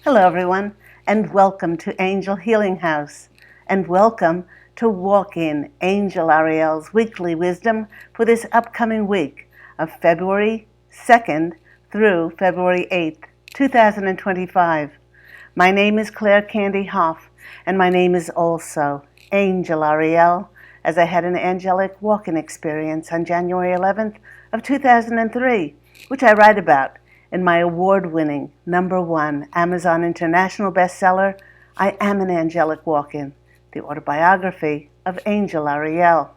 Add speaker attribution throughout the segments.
Speaker 1: Hello, everyone, and welcome to Angel Healing House, and welcome to Walk In Angel Ariel's weekly wisdom for this upcoming week of February 2nd through February 8th, 2025. My name is Claire Candy Hoff, and my name is also Angel Ariel, as I had an angelic walk-in experience on January 11th of 2003, which I write about in my award-winning #1 Amazon International bestseller, I Am an Angelic Walk-In, the autobiography of Angel Ariel.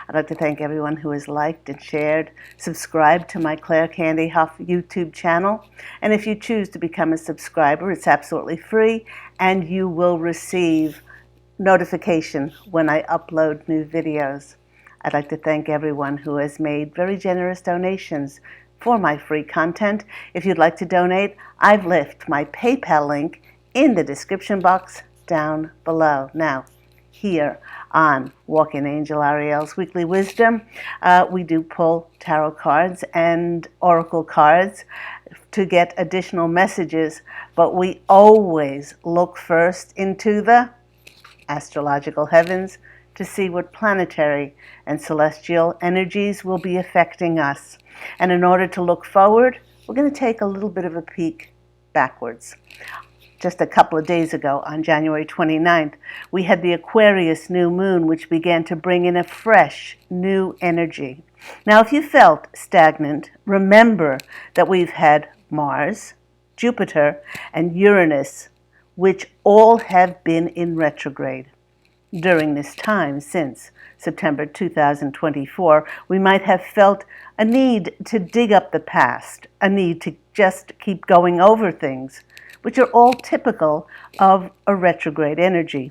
Speaker 1: I'd like to thank everyone who has liked and shared, subscribed to my Claire Candy Huff YouTube channel. And if you choose to become a subscriber, it's absolutely free, and you will receive notification when I upload new videos. I'd like to thank everyone who has made very generous donations for my free content. If you'd like to donate, I've left my PayPal link in the description box down below. Now, here on Walk-In Angel Ariel's Weekly Wisdom, we do pull tarot cards and oracle cards to get additional messages, but we always look first into the astrological heavens to see what planetary and celestial energies will be affecting us. And in order to look forward, we're going to take a little bit of a peek backwards. Just a couple of days ago, on January 29th, we had the Aquarius new moon, which began to bring in a fresh, new energy. Now, if you felt stagnant, remember that we've had Mars, Jupiter, and Uranus, which all have been in retrograde. During this time, since September 2024, we might have felt a need to dig up the past, a need to just keep going over things, which are all typical of a retrograde energy.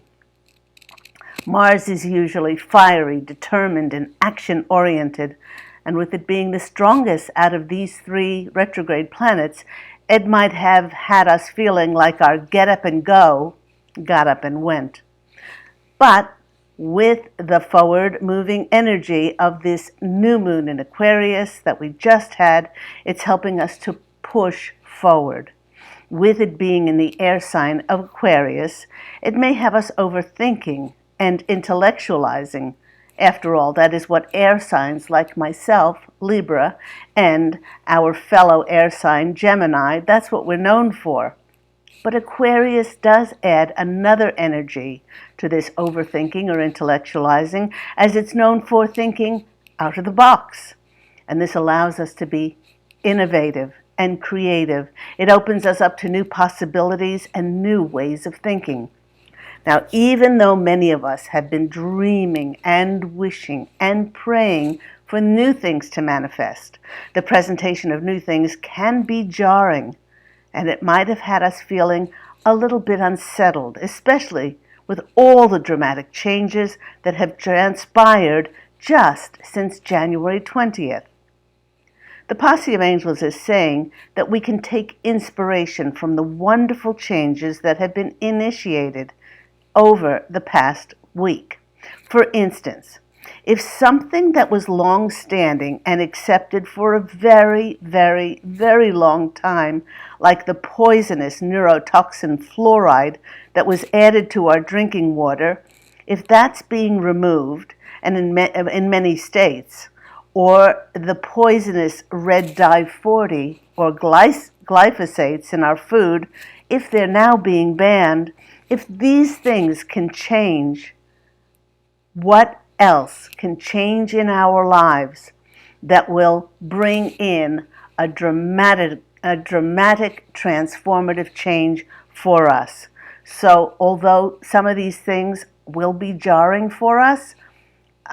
Speaker 1: Mars is usually fiery, determined, and action-oriented, and with it being the strongest out of these three retrograde planets, it might have had us feeling like our get up and go got up and went. But with the forward-moving energy of this new moon in Aquarius that we just had, it's helping us to push forward. With it being in the air sign of Aquarius, it may have us overthinking and intellectualizing. After all, that is what air signs like myself, Libra, and our fellow air sign, Gemini, that's what we're known for. But Aquarius does add another energy to this overthinking or intellectualizing, as it's known for thinking out of the box. And this allows us to be innovative and creative. It opens us up to new possibilities and new ways of thinking. Now, even though many of us have been dreaming and wishing and praying for new things to manifest, the presentation of new things can be jarring, and it might have had us feeling a little bit unsettled, especially with all the dramatic changes that have transpired just since January 20th. The Posse of Angels is saying that we can take inspiration from the wonderful changes that have been initiated over the past week. For instance, if something that was long-standing and accepted for a very, very, very long time, like the poisonous neurotoxin fluoride that was added to our drinking water, if that's being removed, and in many states, or the poisonous red dye 40 or glyphosates in our food, if they're now being banned, if these things can change, what else can change in our lives that will bring in a dramatic transformative change for us? So although some of these things will be jarring for us,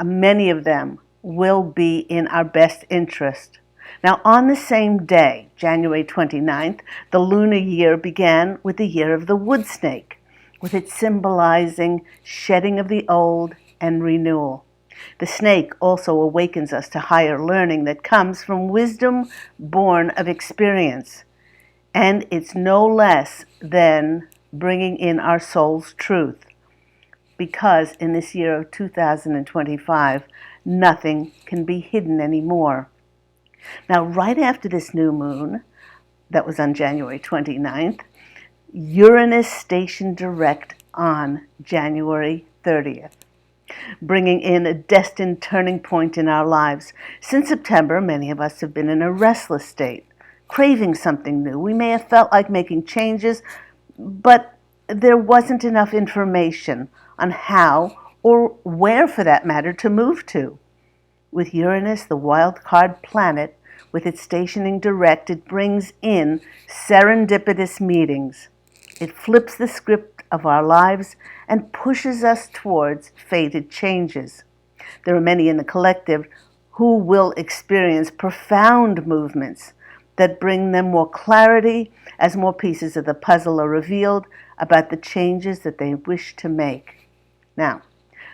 Speaker 1: many of them will be in our best interest. Now, on the same day, January 29th, the lunar year began with the year of the wood snake, with it symbolizing shedding of the old and renewal. The snake also awakens us to higher learning that comes from wisdom born of experience. And it's no less than bringing in our soul's truth. Because in this year of 2025, nothing can be hidden anymore. Now, right after this new moon, that was on January 29th, Uranus stationed direct on January 30th, bringing in a destined turning point in our lives. Since September, many of us have been in a restless state, craving something new. We may have felt like making changes, but there wasn't enough information on how, or where for that matter, to move to. With Uranus, the wild card planet, with its stationing direct, it brings in serendipitous meetings. It flips the script of our lives and pushes us towards fated changes. There are many in the collective who will experience profound movements that bring them more clarity as more pieces of the puzzle are revealed about the changes that they wish to make. Now,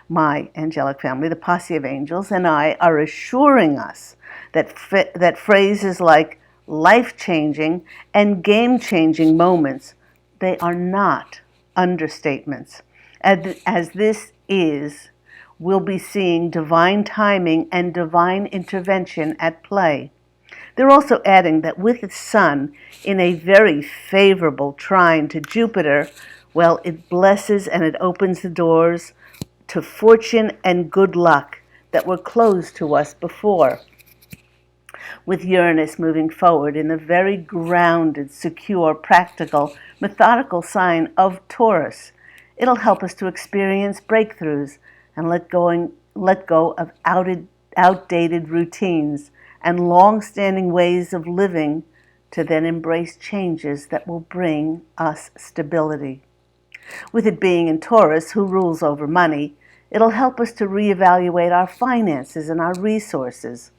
Speaker 1: my angelic family, the posse of angels, and I are assuring us that phrases like life-changing and game-changing moments, they are not understatements. As this is, we'll be seeing divine timing and divine intervention at play. They're also adding that with the Sun in a very favorable trine to Jupiter, well, it blesses and it opens the doors to fortune and good luck that were closed to us before. With Uranus moving forward in the very grounded, secure, practical, methodical sign of Taurus, it'll help us to experience breakthroughs and let go of outdated routines and long-standing ways of living to then embrace changes that will bring us stability. With it being in Taurus, who rules over money, it'll help us to reevaluate our finances and our resources.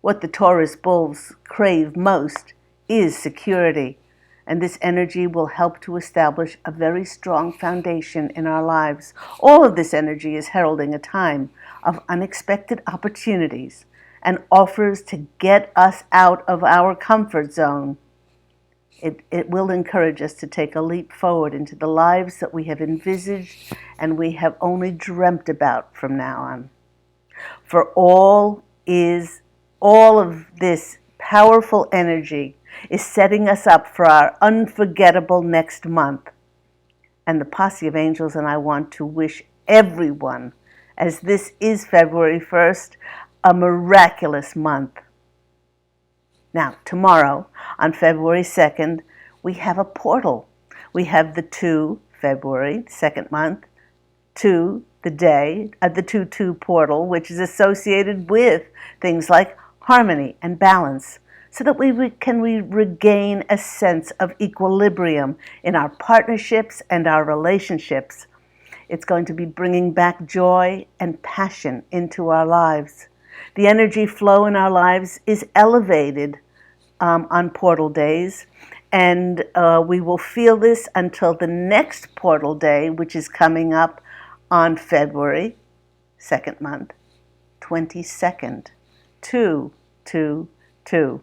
Speaker 1: What the Taurus bulls crave most is security, and this energy will help to establish a very strong foundation in our lives. All of this energy is heralding a time of unexpected opportunities and offers to get us out of our comfort zone. It will encourage us to take a leap forward into the lives that we have envisaged and we have only dreamt about from now on. For all of this powerful energy is setting us up for our unforgettable next month. And the posse of angels and I want to wish everyone, as this is February 1st, a miraculous month. Now, tomorrow, on February 2nd, we have a portal. We have the 2, February, second month, 2, the day, the 2-2 portal, which is associated with things like harmony and balance, so that we can regain a sense of equilibrium in our partnerships and our relationships. It's going to be bringing back joy and passion into our lives. The energy flow in our lives is elevated on portal days, and we will feel this until the next portal day, which is coming up on February, second month, 22nd, 2-2-2.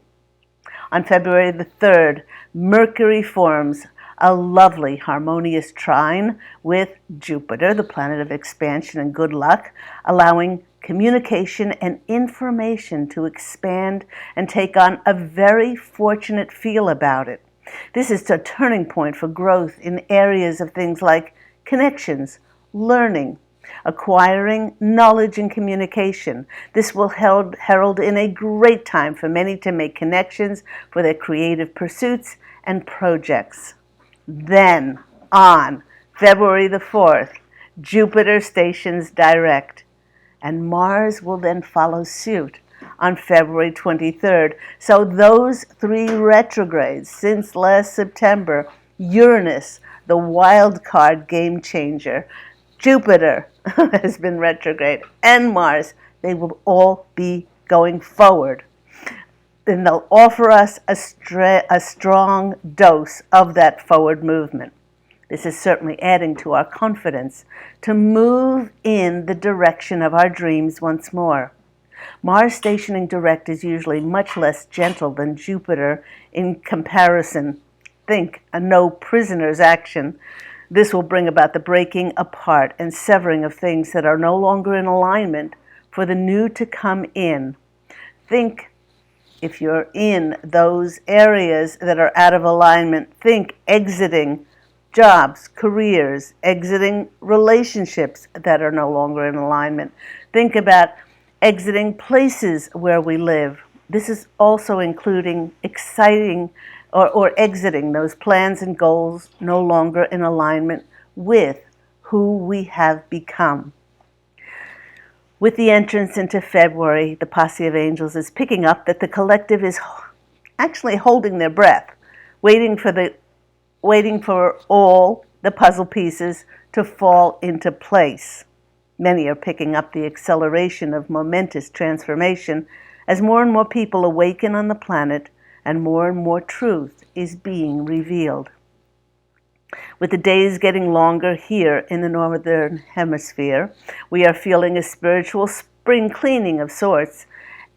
Speaker 1: On February the 3rd, Mercury forms a lovely harmonious trine with Jupiter, the planet of expansion and good luck, allowing communication and information to expand and take on a very fortunate feel about it. This is a turning point for growth in areas of things like connections, learning, acquiring knowledge and communication. This will herald in a great time for many to make connections for their creative pursuits and projects. Then, on February the 4th, Jupiter stations direct, and Mars will then follow suit on February 23rd. So those 3 retrogrades since last September, Uranus, the wild card game changer, Jupiter has been retrograde, and Mars, they will all be going forward. Then they'll offer us a strong dose of that forward movement. This is certainly adding to our confidence to move in the direction of our dreams once more. Mars stationing direct is usually much less gentle than Jupiter in comparison. Think a no prisoners action. This will bring about the breaking apart and severing of things that are no longer in alignment for the new to come in. Think, if you're in those areas that are out of alignment, think exiting jobs, careers, exiting relationships that are no longer in alignment. Think about exiting places where we live. This is also including exciting or exiting those plans and goals no longer in alignment with who we have become. With the entrance into February, the posse of angels is picking up that the collective is actually holding their breath, waiting for all the puzzle pieces to fall into place. Many are picking up the acceleration of momentous transformation as more and more people awaken on the planet and more truth is being revealed. With the days getting longer here in the northern hemisphere, we are feeling a spiritual spring cleaning of sorts,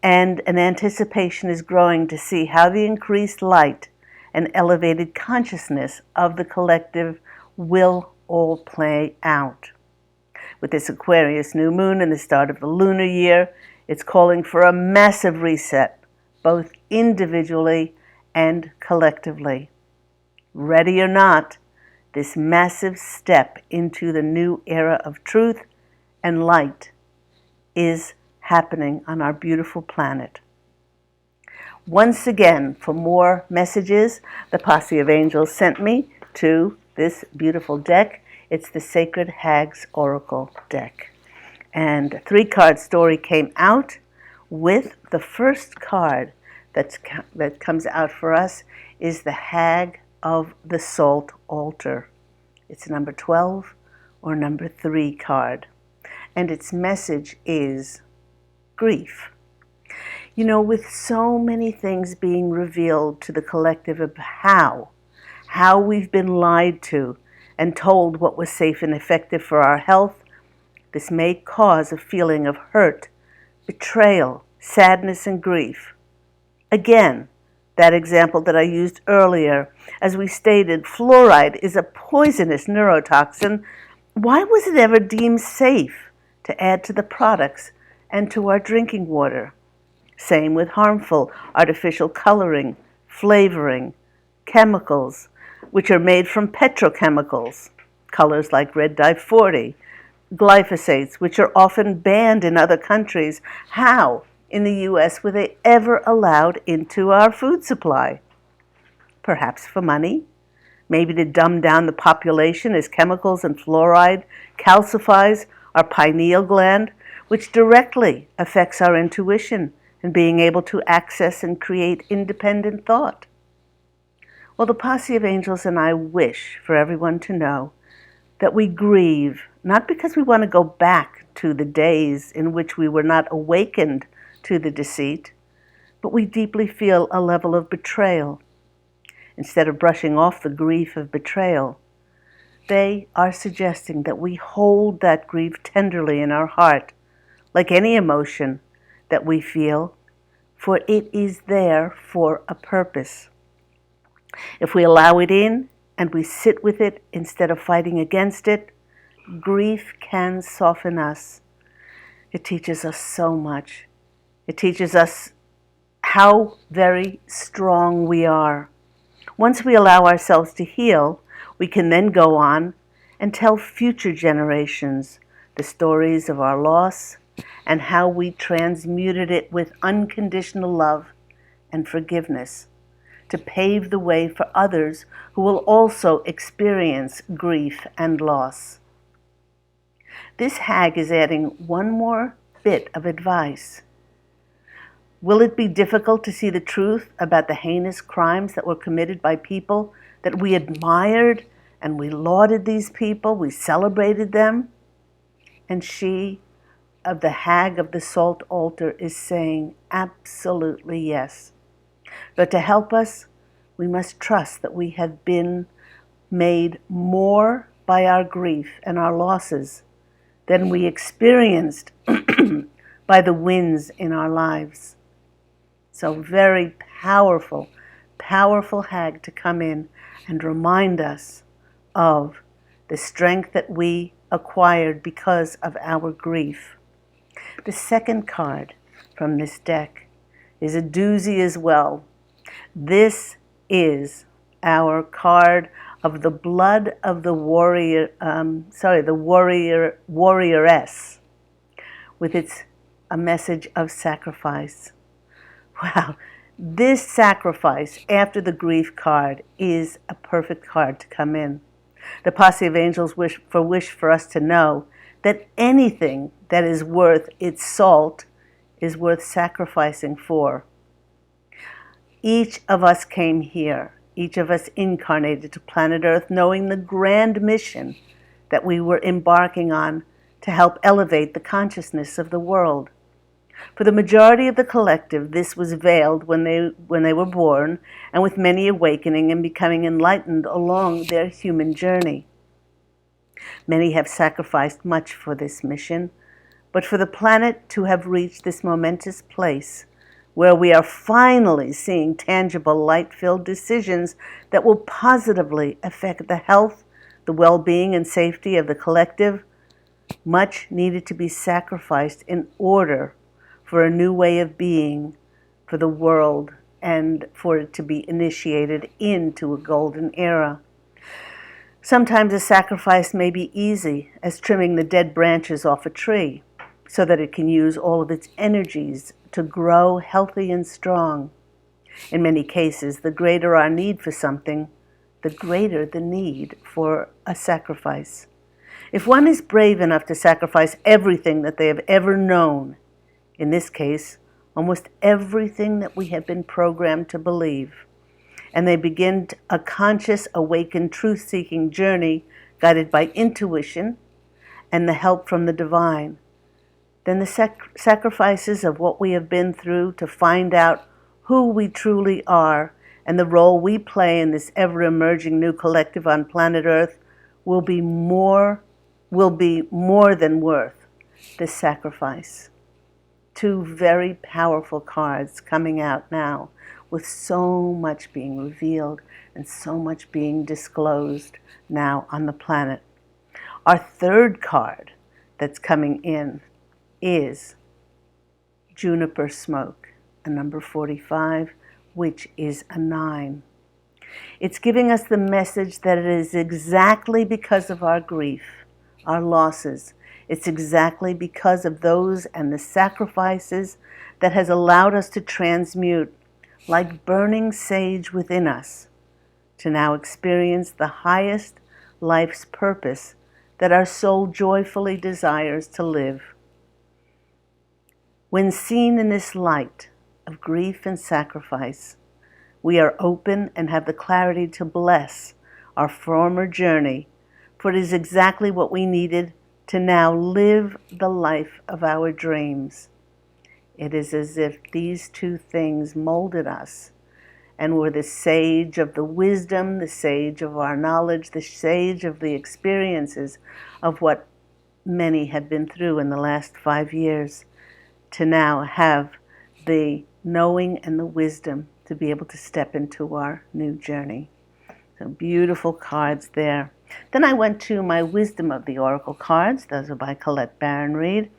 Speaker 1: and an anticipation is growing to see how the increased light and elevated consciousness of the collective will all play out. With this Aquarius new moon and the start of the lunar year, it's calling for a massive reset, both individually and collectively. Ready or not, this massive step into the new era of truth and light is happening on our beautiful planet. Once again, for more messages, the posse of angels sent me to this beautiful deck. It's the Sacred Hags Oracle deck. And a 3-card story came out with the first card that comes out for us is the Hag of the Salt Altar. It's number 12 or number 3 card. And its message is grief. You know, with so many things being revealed to the collective of how we've been lied to and told what was safe and effective for our health, this may cause a feeling of hurt, betrayal, sadness, and grief. Again, that example that I used earlier, as we stated, fluoride is a poisonous neurotoxin. Why was it ever deemed safe to add to the products and to our drinking water? Same with harmful artificial coloring, flavoring, chemicals, which are made from petrochemicals, colors like red dye 40, glyphosates, which are often banned in other countries. How in the U.S. were they ever allowed into our food supply? Perhaps for money, maybe to dumb down the population, as chemicals and fluoride calcifies our pineal gland, which directly affects our intuition and being able to access and create independent thought. Well, the posse of angels and I wish for everyone to know that we grieve, not because we want to go back to the days in which we were not awakened to the deceit, but we deeply feel a level of betrayal. Instead of brushing off the grief of betrayal, they are suggesting that we hold that grief tenderly in our heart, like any emotion that we feel, for it is there for a purpose. If we allow it in and we sit with it instead of fighting against it, grief can soften us. It teaches us so much. It teaches us how very strong we are. Once we allow ourselves to heal, we can then go on and tell future generations the stories of our loss and how we transmuted it with unconditional love and forgiveness to pave the way for others who will also experience grief and loss. This hag is adding one more bit of advice. Will it be difficult to see the truth about the heinous crimes that were committed by people that we admired and we lauded these people, we celebrated them? And she, of the Hag of the Salt Altar, is saying absolutely yes. But to help us, we must trust that we have been made more by our grief and our losses than we experienced by the wins in our lives. So very powerful, powerful hag to come in and remind us of the strength that we acquired because of our grief. The second card from this deck is a doozy as well. This is our card of the blood of the warrioress, with its a message of sacrifice. Wow, this sacrifice after the grief card is a perfect card to come in. The posse of angels wish for us to know that anything that is worth its salt is worth sacrificing for. Each of us came here, each of us incarnated to planet Earth, knowing the grand mission that we were embarking on to help elevate the consciousness of the world. For the majority of the collective, this was veiled when they were born, and with many awakening and becoming enlightened along their human journey. Many have sacrificed much for this mission, but for the planet to have reached this momentous place where we are finally seeing tangible, light-filled decisions that will positively affect the health, the well-being, and safety of the collective, much needed to be sacrificed in order for a new way of being for the world and for it to be initiated into a golden era. Sometimes a sacrifice may be easy, as trimming the dead branches off a tree so that it can use all of its energies to grow healthy and strong. In many cases, the greater our need for something, the greater the need for a sacrifice. If one is brave enough to sacrifice everything that they have ever known, in this case, almost everything that we have been programmed to believe, and they begin a conscious, awakened, truth-seeking journey guided by intuition and the help from the divine, then the sacrifices of what we have been through to find out who we truly are and the role we play in this ever-emerging new collective on planet Earth will be more than worth this sacrifice. Two very powerful cards coming out now, with so much being revealed and so much being disclosed now on the planet. Our third card that's coming in is Juniper Smoke, a number 45, which is a 9. It's giving us the message that it is exactly because of our grief, our losses. It's exactly because of those and the sacrifices that has allowed us to transmute, like burning sage within us, to now experience the highest life's purpose that our soul joyfully desires to live. When seen in this light of grief and sacrifice, we are open and have the clarity to bless our former journey, for it is exactly what we needed to now live the life of our dreams. It is as if these two things molded us and were the sage of the wisdom, the sage of our knowledge, the sage of the experiences of what many have been through in the last 5 years, to now have the knowing and the wisdom to be able to step into our new journey. So beautiful cards there. Then I went to my Wisdom of the Oracle cards. Those are by Colette Baron Reid.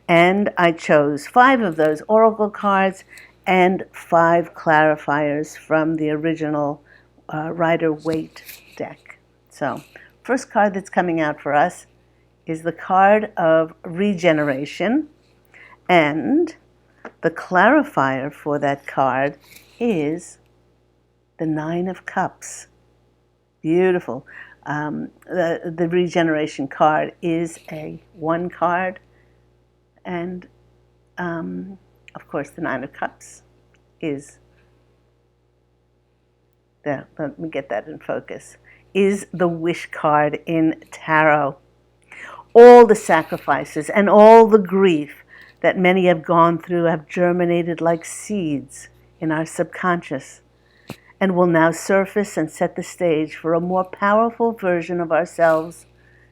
Speaker 1: And I chose 5 of those Oracle cards and 5 clarifiers from the original Rider-Waite deck. So first card that's coming out for us is the card of regeneration. And the clarifier for that card is the 9 of Cups. Beautiful. The regeneration card is a 1 card, and of course the 9 of Cups is let me get that in focus, is the wish card in tarot. All the sacrifices and all the grief that many have gone through have germinated like seeds in our subconscious and will now surface and set the stage for a more powerful version of ourselves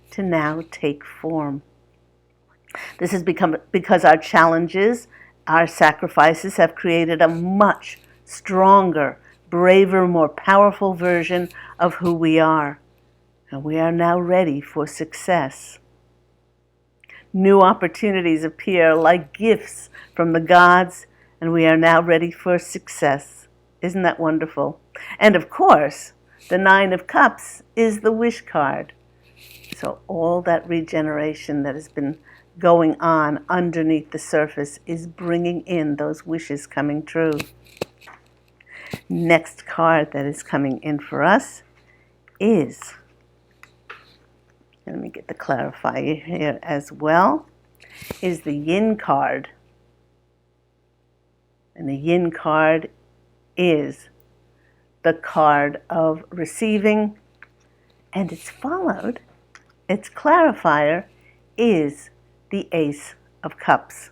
Speaker 1: to now take form. This has become because our challenges, our sacrifices have created a much stronger, braver, more powerful version of who we are. And we are now ready for success. New opportunities appear like gifts from the gods, and we are now ready for success. Isn't that wonderful? And of course, The Nine of Cups is the wish card. So all that regeneration that has been going on underneath the surface is bringing in those wishes coming true. Next card that is coming in for us is, let me get the clarifier here as well, is the Yin card. And the Yin card is the card of receiving, and it's followed, its clarifier is the Ace of Cups.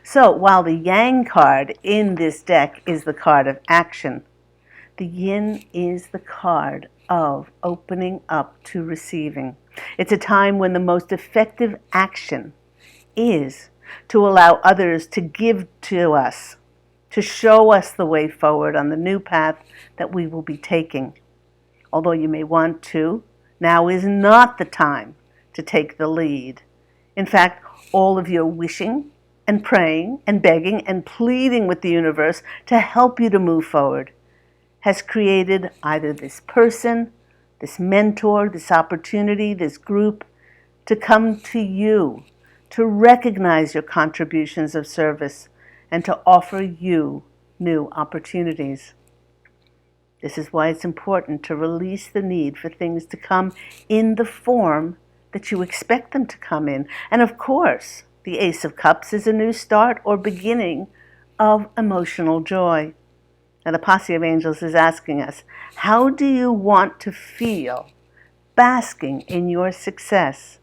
Speaker 1: So while the Yang card in this deck is the card of action, the Yin is the card of opening up to receiving. It's a time when the most effective action is to allow others to give to us, to show us the way forward on the new path that we will be taking. Although you may want to, now is not the time to take the lead. In fact, all of your wishing and praying and begging and pleading with the universe to help you to move forward has created either this person, this mentor, this opportunity, this group to come to you, to recognize your contributions of service, and to offer you new opportunities. This is why it's important to release the need for things to come in the form that you expect them to come in. And of course, the Ace of Cups is a new start or beginning of emotional joy. Now, the Posse of Angels is asking us, how do you want to feel basking in your success?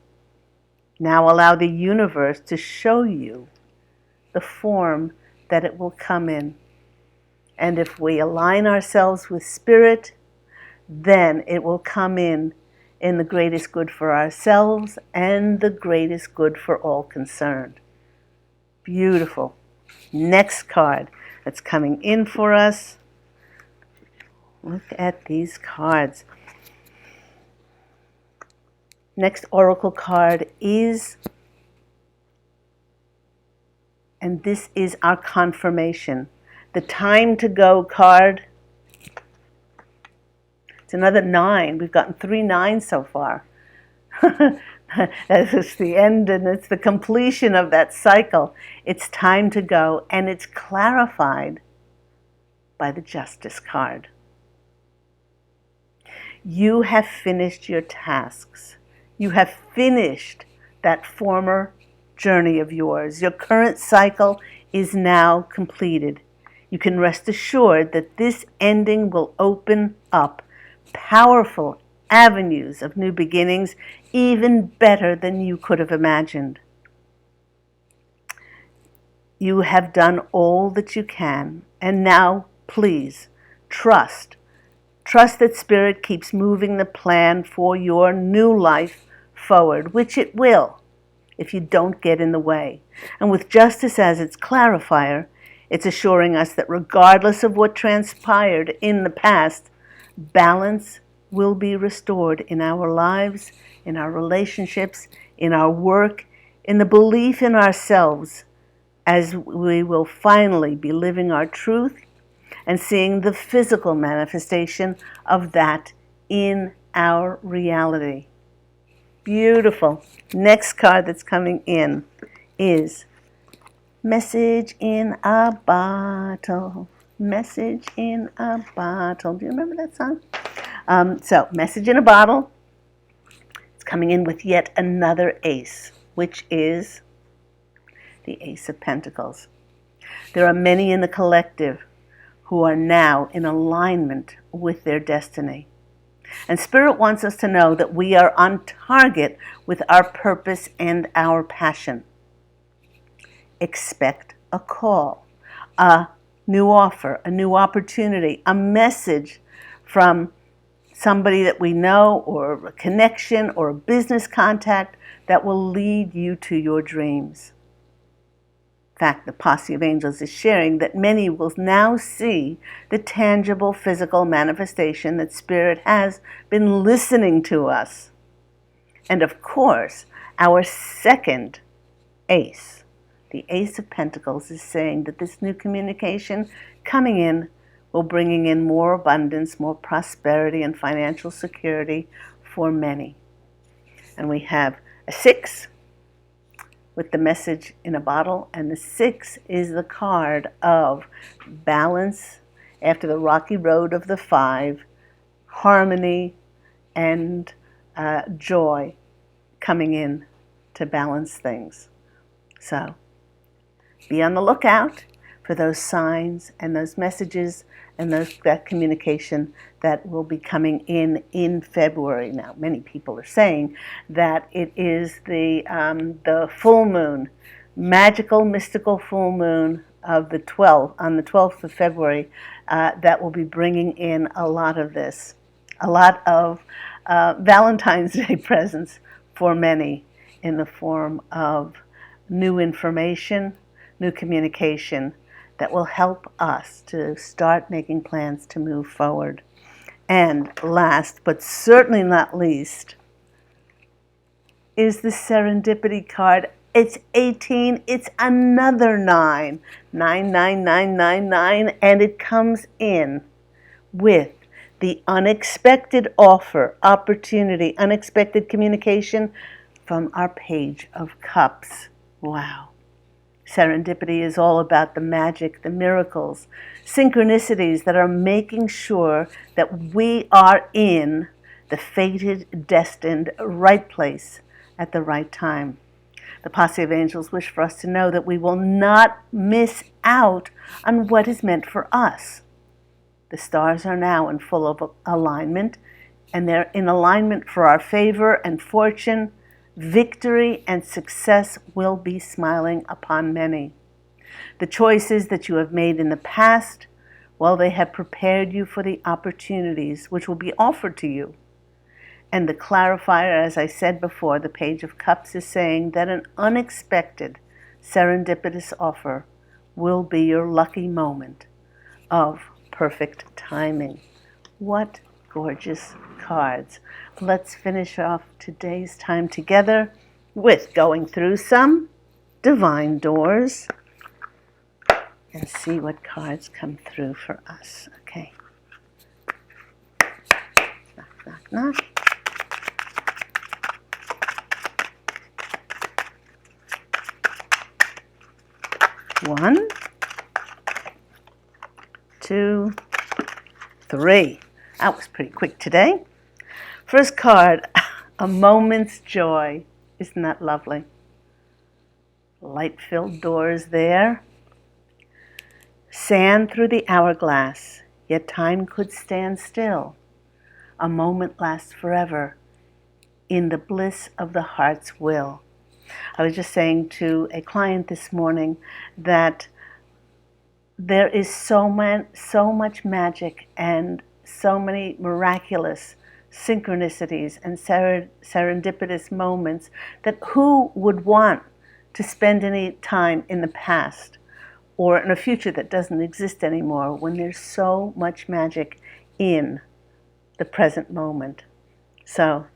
Speaker 1: Now allow the universe to show you the form that it will come in. And if we align ourselves with Spirit, then it will come in the greatest good for ourselves and the greatest good for all concerned. Beautiful. Next card that's coming in for us. Look at these cards. Next oracle card is, and this is our confirmation, the Time to Go card. It's another 9. We've gotten 3 9s so far. It's the end and it's the completion of that cycle. It's time to go, and it's clarified by the Justice card. You have finished your tasks. You have finished that former journey of yours. Your current cycle is now completed. You can rest assured that this ending will open up powerful avenues of new beginnings, even better than you could have imagined. You have done all that you can, and now please trust. Trust that Spirit keeps moving the plan for your new life forward, which it will if you don't get in the way. And with Justice as its clarifier, it's assuring us that regardless of what transpired in the past, balance will be restored in our lives, in our relationships, in our work, in the belief in ourselves, as we will finally be living our truth and seeing the physical manifestation of that in our reality. Beautiful. Next card that's coming in is Message in a Bottle. Message in a Bottle. Do you remember that song? So, Message in a Bottle. It's coming in with yet another ace, which is the Ace of Pentacles. There are many in the collective who are now in alignment with their destiny. And Spirit wants us to know that we are on target with our purpose and our passion. Expect a call, a new offer, a new opportunity, a message from somebody that we know, or a connection, or a business contact that will lead you to your dreams. In fact, the Posse of Angels is sharing that many will now see the tangible physical manifestation that Spirit has been listening to us. And of course, our second ace, the Ace of Pentacles, is saying that this new communication coming in will bringing in more abundance, more prosperity, and financial security for many. And we have a 6 with the message in a bottle, and the 6 is the card of balance after the rocky road of the 5, harmony and joy coming in to balance things. So be on the lookout for those signs and those messages and that communication that will be coming in February. Now, many people are saying that it is the full moon, magical, mystical full moon of the 12th, on the 12th of February, that will be bringing in a lot of this, a lot of Valentine's Day presents for many in the form of new information, new communication that will help us to start making plans to move forward. And last, but certainly not least, is the serendipity card. It's 18, it's another 9, 99999, and it comes in with the unexpected offer, opportunity, unexpected communication from our Page of Cups. Wow. Serendipity is all about the magic, the miracles, synchronicities that are making sure that we are in the fated, destined, right place at the right time. The posse of angels wish for us to know that we will not miss out on what is meant for us. The stars are now in full of alignment, and they're in alignment for our favor and fortune. Victory and success will be smiling upon many. The choices that you have made in the past, well, they have prepared you for the opportunities which will be offered to you. And the clarifier, as I said before, the Page of Cups is saying that an unexpected, serendipitous offer will be your lucky moment of perfect timing. What gorgeous cards. Let's finish off today's time together with going through some divine doors and see what cards come through for us. Okay. Knock, knock, knock. One, 2, 3. That was pretty quick today. First card, a moment's joy. Isn't that lovely? Light-filled doors there. Sand through the hourglass, yet time could stand still. A moment lasts forever in the bliss of the heart's will. I was just saying to a client this morning that there is so much magic and so many miraculous synchronicities and serendipitous moments that who would want to spend any time in the past or in a future that doesn't exist anymore when there's so much magic in the present moment. So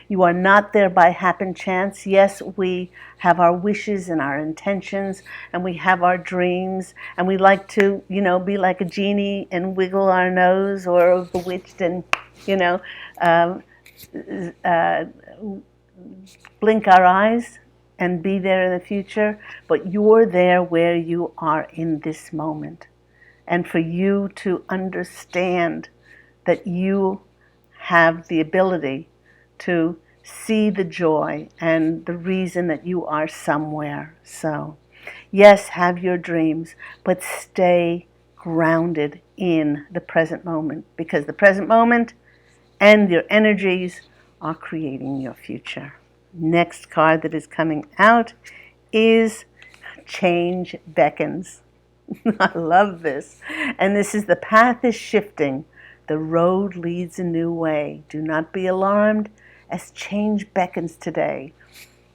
Speaker 1: you are not there by happen chance. Yes, we have our wishes and our intentions, and we have our dreams, and we like to, be like a genie and wiggle our nose, or bewitched and, blink our eyes and be there in the future. But you're there where you are in this moment. And for you to understand that you have the ability to see the joy and the reason that you are somewhere. So, yes, have your dreams, but stay grounded in the present moment, because the present moment and your energies are creating your future. Next card that is coming out is Change Beckons. I love this. And this is the path is shifting. The road leads a new way. Do not be alarmed as change beckons today.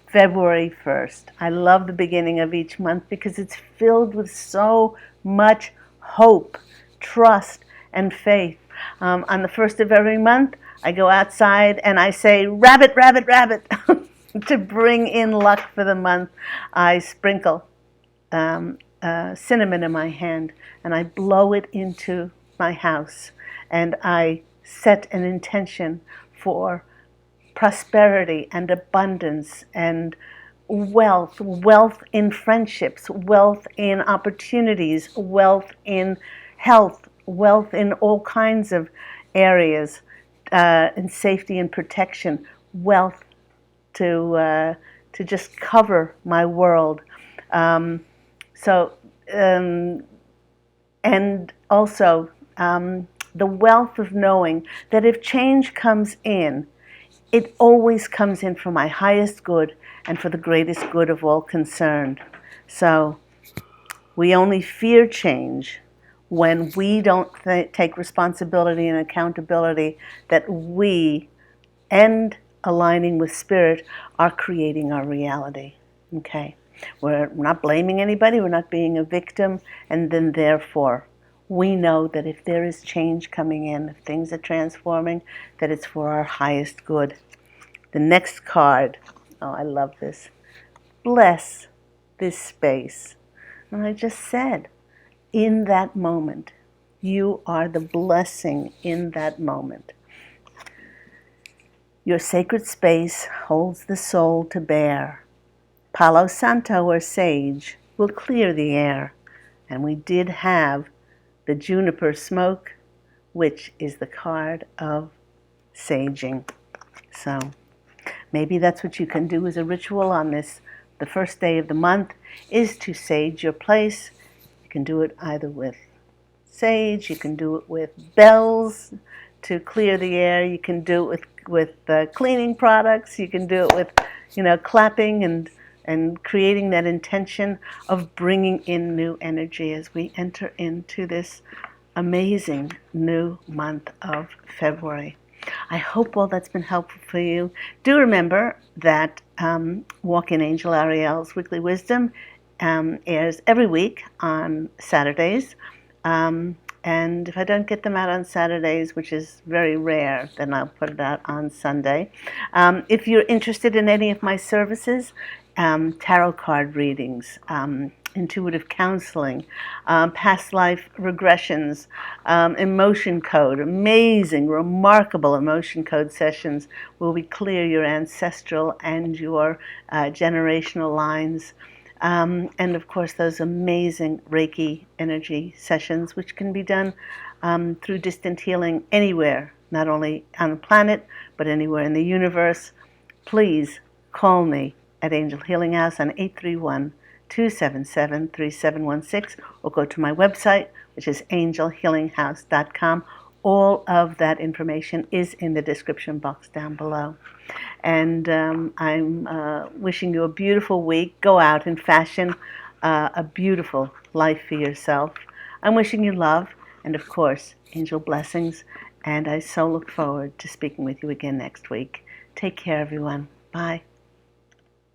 Speaker 1: February 1st. I love the beginning of each month because it's filled with so much hope, trust, and faith. On the 1st of every month, I go outside and I say, rabbit, rabbit, rabbit, to bring in luck for the month. I sprinkle cinnamon in my hand and I blow it into my house and I set an intention for prosperity and abundance and wealth in friendships, wealth in opportunities, wealth in health, wealth in all kinds of areas, in safety and protection, wealth to just cover my world. Um, so, um, and also the wealth of knowing that if change comes in, it always comes in for my highest good and for the greatest good of all concerned. So we only fear change when we don't take responsibility and accountability that we and aligning with spirit are creating our reality. Okay? We're not blaming anybody, we're not being a victim, and then therefore we know that if there is change coming in, if things are transforming, that it's for our highest good. The next card, oh, I love this. Bless this space. And I just said, in that moment, you are the blessing in that moment. Your sacred space holds the soul to bear. Palo Santo or sage will clear the air. And we did have the juniper smoke, which is the card of saging. So maybe that's what you can do as a ritual on this, the first day of the month, is to sage your place. You can do it either with sage, you can do it with bells to clear the air, you can do it with cleaning products, you can do it with, clapping and creating that intention of bringing in new energy as we enter into this amazing new month of February. I hope all that's been helpful for you. Do remember that Walk in Angel Ariel's Weekly Wisdom airs every week on Saturdays. And if I don't get them out on Saturdays, which is very rare, then I'll put it out on Sunday. If you're interested in any of my services, tarot card readings, intuitive counseling, past life regressions, emotion code, amazing, remarkable emotion code sessions where we clear your ancestral and your generational lines. And of course, those amazing Reiki energy sessions, which can be done through distant healing anywhere, not only on the planet, but anywhere in the universe. Please call me at Angel Healing House on 831-277-3716, or go to my website, which is angelhealinghouse.com. All of that information is in the description box down below. And I'm wishing you a beautiful week. Go out and fashion a beautiful life for yourself. I'm wishing you love and, of course, angel blessings. And I so look forward to speaking with you again next week. Take care, everyone. Bye.